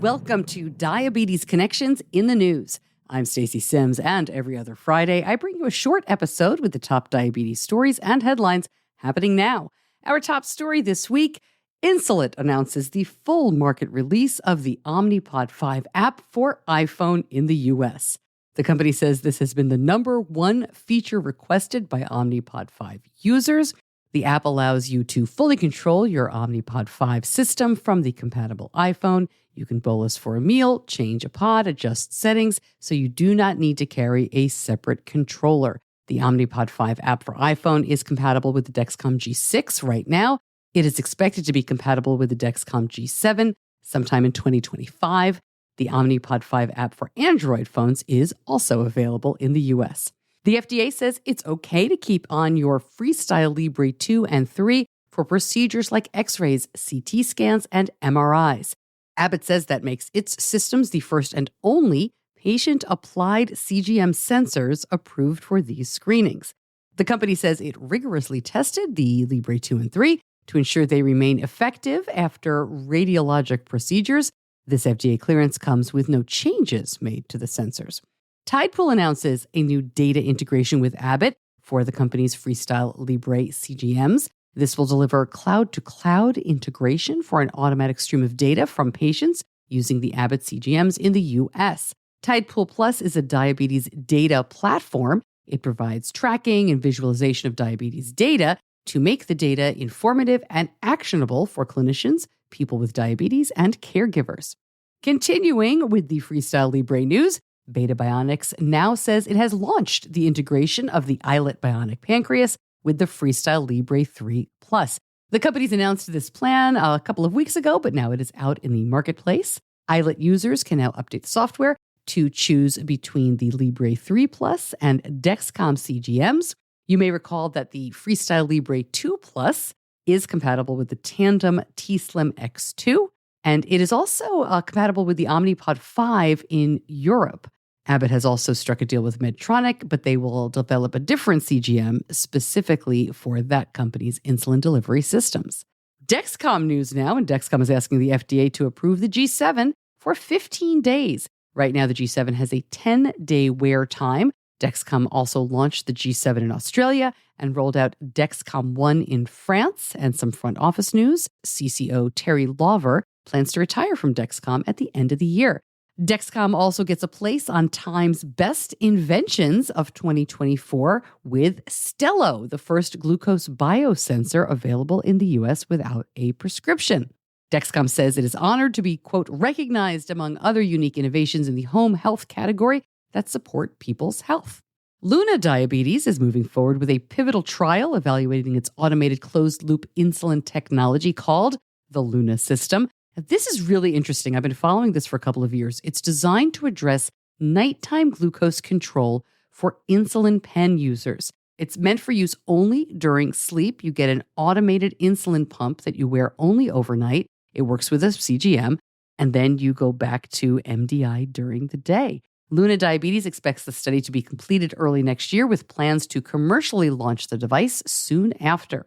Welcome to Diabetes Connections in the News. I'm Stacey Sims, and every other Friday, I bring you a short episode with the top diabetes stories and headlines happening now. Our top story this week, Insulet announces the full market release of the Omnipod 5 app for iPhone in the U.S. The company says this has been the number one feature requested by Omnipod 5 users. The app allows you to fully control your Omnipod 5 system from the compatible iPhone. You can bolus for a meal, change a pod, adjust settings, so you do not need to carry a separate controller. The Omnipod 5 app for iPhone is compatible with the Dexcom G6 right now. It is expected to be compatible with the Dexcom G7 sometime in 2025. The Omnipod 5 app for Android phones is also available in the US. The FDA says it's okay to keep on your Freestyle Libre 2 and 3 for procedures like X-rays, CT scans, and MRIs. Abbott says that makes its systems the first and only patient-applied CGM sensors approved for these screenings. The company says it rigorously tested the Libre 2 and 3 to ensure they remain effective after radiologic procedures. This FDA clearance comes with no changes made to the sensors. Tidepool announces a new data integration with Abbott for the company's Freestyle Libre CGMs. This will deliver cloud-to-cloud integration for an automatic stream of data from patients using the Abbott CGMs in the U.S. Tidepool Plus is a diabetes data platform. It provides tracking and visualization of diabetes data to make the data informative and actionable for clinicians, people with diabetes, and caregivers. Continuing with the Freestyle Libre news, Beta Bionics now says it has launched the integration of the iLet Bionic Pancreas with the Freestyle Libre 3 Plus. The company's announced this plan a couple of weeks ago, but now it is out in the marketplace. iLet users can now update the software to choose between the Libre 3 Plus and Dexcom CGMs. You may recall that the Freestyle Libre 2 Plus is compatible with the Tandem t:slim X2, and it is also compatible with the Omnipod 5 in Europe. Abbott has also struck a deal with Medtronic, but they will develop a different CGM specifically for that company's insulin delivery systems. Dexcom news now, and Dexcom is asking the FDA to approve the G7 for 15 days. Right now, the G7 has a 10-day wear time. Dexcom also launched the G7 in Australia and rolled out Dexcom One in France. And some front office news, CCO Terry Lawver plans to retire from Dexcom at the end of the year. Dexcom also gets a place on Time's Best Inventions of 2024 with Stelo, the first glucose biosensor available in the U.S. without a prescription. Dexcom says it is honored to be, quote, recognized among other unique innovations in the home health category that support people's health. Luna Diabetes is moving forward with a pivotal trial evaluating its automated closed-loop insulin technology called the Luna System. This is really interesting. I've been following this for a couple of years. It's designed to address nighttime glucose control for insulin pen users. It's meant for use only during sleep. You get an automated insulin pump that you wear only overnight. It works with a CGM, and then you go back to MDI during the day. Luna Diabetes expects the study to be completed early next year with plans to commercially launch the device soon after.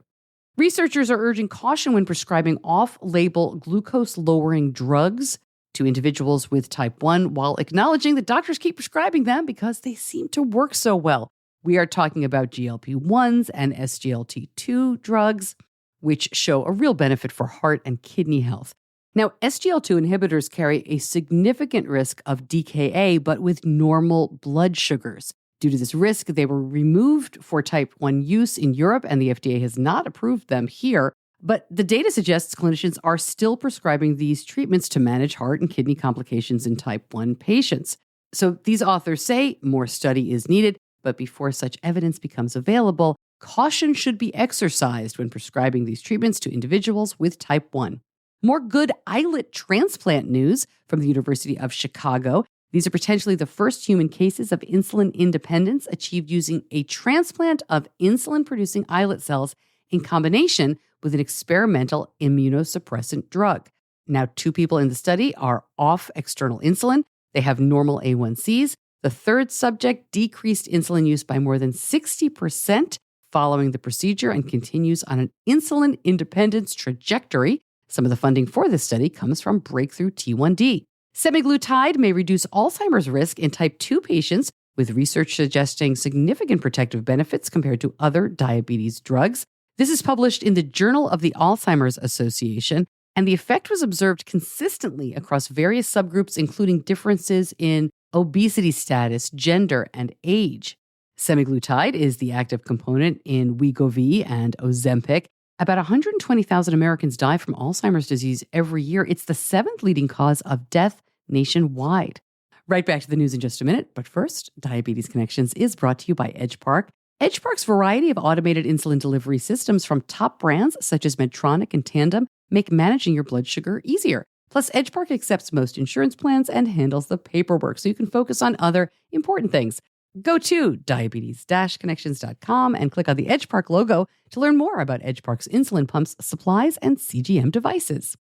Researchers are urging caution when prescribing off-label glucose-lowering drugs to individuals with type 1 while acknowledging that doctors keep prescribing them because they seem to work so well. We are talking about GLP-1s and SGLT2 drugs, which show a real benefit for heart and kidney health. Now, SGLT2 inhibitors carry a significant risk of DKA, but with normal blood sugars. Due to this risk, they were removed for type 1 use in Europe, and the FDA has not approved them here. But the data suggests clinicians are still prescribing these treatments to manage heart and kidney complications in type 1 patients. So these authors say more study is needed, but before such evidence becomes available, caution should be exercised when prescribing these treatments to individuals with type 1. More good iLet transplant news from the University of Chicago. These are potentially the first human cases of insulin independence achieved using a transplant of insulin-producing islet cells in combination with an experimental immunosuppressant drug. Now, 2 people in the study are off external insulin. They have normal A1Cs. The third subject decreased insulin use by more than 60% following the procedure and continues on an insulin independence trajectory. Some of the funding for this study comes from Breakthrough T1D. Semaglutide may reduce Alzheimer's risk in type 2 patients, with research suggesting significant protective benefits compared to other diabetes drugs. This is published in the Journal of the Alzheimer's Association, and the effect was observed consistently across various subgroups, including differences in obesity status, gender, and age. Semaglutide is the active component in Wegovy and Ozempic. About 120,000 Americans die from Alzheimer's disease every year. It's the 7th leading cause of death nationwide. Right back to the news in just a minute, but first, Diabetes Connections is brought to you by Edgepark. Edgepark's variety of automated insulin delivery systems from top brands such as Medtronic and Tandem make managing your blood sugar easier. Plus, Edgepark accepts most insurance plans and handles the paperwork so you can focus on other important things. Go to diabetes-connections.com and click on the Edgepark logo to learn more about Edgepark's insulin pumps, supplies, and CGM devices.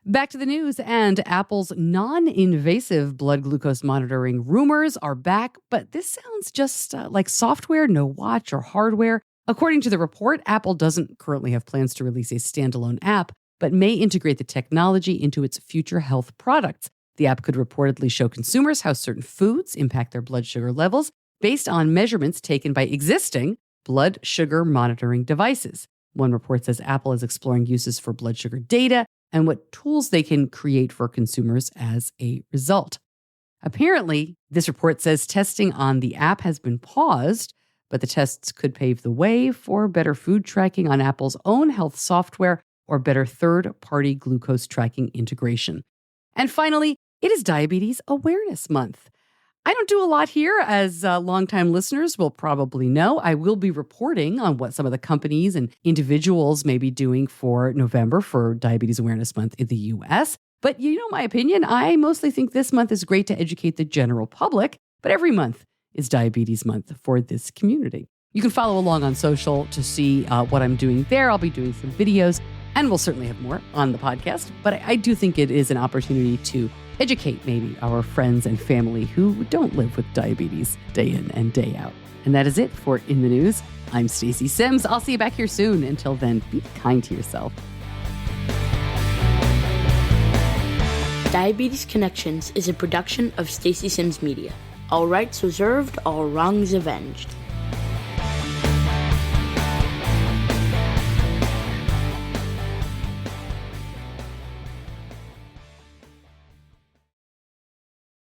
Back to the news, and Apple's non-invasive blood glucose monitoring rumors are back, but this sounds just like software, no watch or hardware. According to the report, Apple doesn't currently have plans to release a standalone app, but may integrate the technology into its future health products. The app could reportedly show consumers how certain foods impact their blood sugar levels based on measurements taken by existing blood sugar monitoring devices. One report says Apple is exploring uses for blood sugar data and what tools they can create for consumers as a result. Apparently, this report says testing on the app has been paused, but the tests could pave the way for better food tracking on Apple's own health software or better third-party glucose tracking integration. And finally, it is Diabetes Awareness Month. I don't do a lot here, as longtime listeners will probably know. I will be reporting on what some of the companies and individuals may be doing for November for Diabetes Awareness Month in the U.S. But you know my opinion, I mostly think this month is great to educate the general public, but every month is Diabetes Month for this community. You can follow along on social to see what I'm doing there. I'll be doing some videos, and we'll certainly have more on the podcast. But I do think it is an opportunity to educate maybe our friends and family who don't live with diabetes day in and day out. And that is it for In the News. I'm Stacey Sims. I'll see you back here soon. Until then, be kind to yourself. Diabetes Connections is a production of Stacey Sims Media. All rights reserved, all wrongs avenged.